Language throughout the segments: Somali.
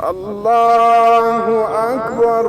الله أكبر.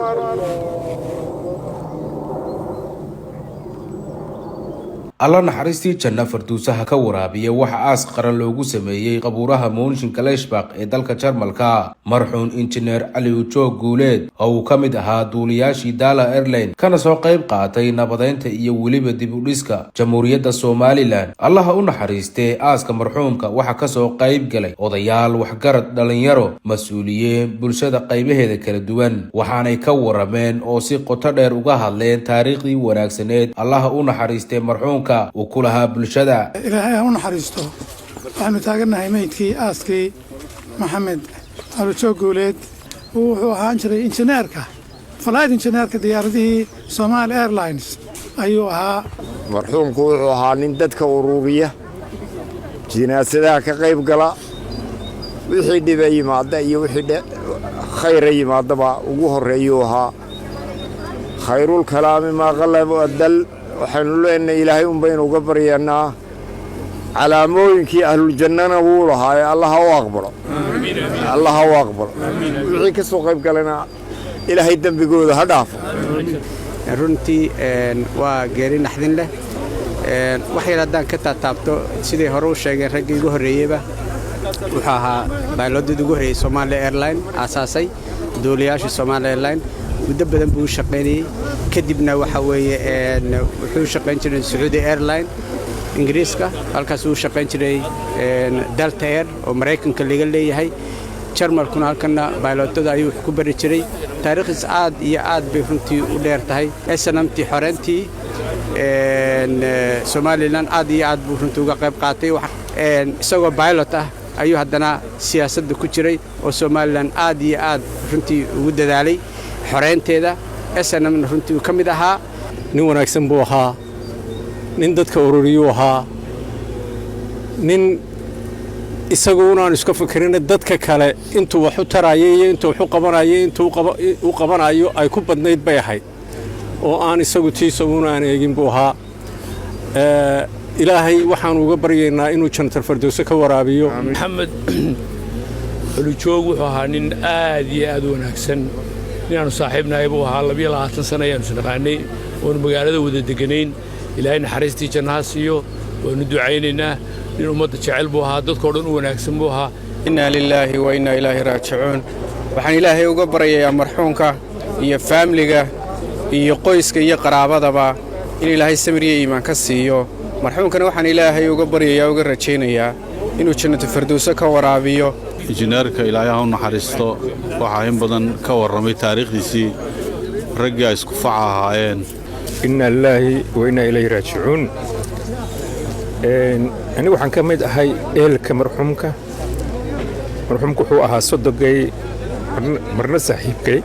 alla naxariistii janna farduusaha ka waraabiya waxa aas qaran loogu sameeyay qabuuraha Moonshinka Leeshbaq ee dalka Jarmalka marxuun injineer Cali Ujoog Guuleed oo uu ka mid ahaa duuliyaashii Dala Airline kana soo qayb qaatay nabadeynta iyo weliba dib u dhiska Jamhuuriyadda Somaliland. allaha u naxariistee aaska marxuumka waxa ka soo qayb galay odayaal waxgarad dhalinyaro mas'uuliyiin bulshada qaybaheeda kala duwan waxaanay ka warameen oo si qoto dheer uga hadleen taariikhdii wanaagsaneed allaha u naxariistee marxuumka وكلها بالشدة. إلهي هون حريستو. أنا تاجرنا هيميتي أسكي محمد على شو قولت وهانشري إنجنيركا فلايت إنجنيركا دياردي سومال إيرلاينز أيوها مرحوم كوها نندد كورورية جناسة كغيب قلا وحيد بأي مادة وحيد خير أي مادة وجوه ريوها خير الكلام ما غلب والدل وحنقول إن إلهي بين وقبرينا على موينك أهل الجنة وولها الله أكبر الله أكبر وعيك السوق قالنا إلهي الدم بيقول هداف runtii waa geeri naxdin leh waxay raadaan ka taabto sidii hore u sheegay raggii ugu horeeyayba wuxuu ahaa baylodii ugu horeeyay Somali Airline asaasay duuliyaashii Somali Airline muddo badan buu shaqeynayay kadibna waxa weeye wuxuu shaqeyn jiray Saudi Airline Ingiriiska halkaas uu shaqeyn jiray Delta Air oo Mareykanka laga leeyahay Jarmalkuna halkana baylotada ayuu ku bari jiray taariikhis aad iyo aad bay runtii u dheer tahay SNMT xoreyntii Somaliland aad iyo aad buu runtii uga qayb qaatay isagoo pilot ah ayuu haddana siyaasadda ku jiray oo Somaliland aad iyo aad runtii ugu dadaalay xoreynteeda SNM runtii ka mid ahaa nin wanaagsan buu ahaa nin dadka ururiyuu ahaa nin isaguna aan iska fikirin dadka kale intuu wax u tarayay iyo intuu wax u qabanayay intuu u qabanayo ay ku badnayd bay ahayd oo aan isagu tiisaguna aan eegin buu ahaa ilaahay waxaan uga baryaynaa inuu jannatul firdaws ka waraabiyo maxamed Ujoog wuxuu ahaa nin aad iyo aad u wanaagsan inaanu saaxiibnahay buu ahaa 22 sano ayaan isnaqaanay oo magaalada wada deganayn ilaahay naxariistii jannaha siiyo waanu ducaynaynaa in ummadda jecel buu ahaa dadkoo dhan u wanaagsan buu ahaa inna lillahi wa inna ilaahi raaji'uun waxaan ilaahay uga baryayaa marxuumka iyo family-ga iyo qoyska iyo qaraabadaba in ilaahay samir iyo iimaan ka siiyo marxuumkana waxaan ilaahay uga baryayaa uga rajaynayaa inuu jannatul firdaws ka waraabiyo injineerka ilaahay u naxariisto waxa in badan ka waramay taariikhdiisii ragga isku faca ahaayeen inna lillahi wa inna ilayhi raaji'uun أنا وحن كميد هاي مرحومك wuxuu ahaa sodogay marna saaxiibkay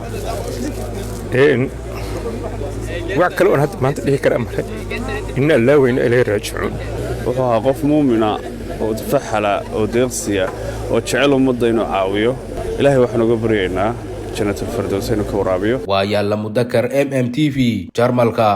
wax kale oo hadda maanta dhihi kara maray inna lillahi wa inna ilayhi raaji'uun wuxuu ahaa qof muumina oo faxala oo deeqsiya oo jecel ummadda inuu caawiyo ilaahay waxaan uga baryaynaa jannatul firdaws inuu ka waraabiyo waa yaalla mudakar MMTV Jarmalka.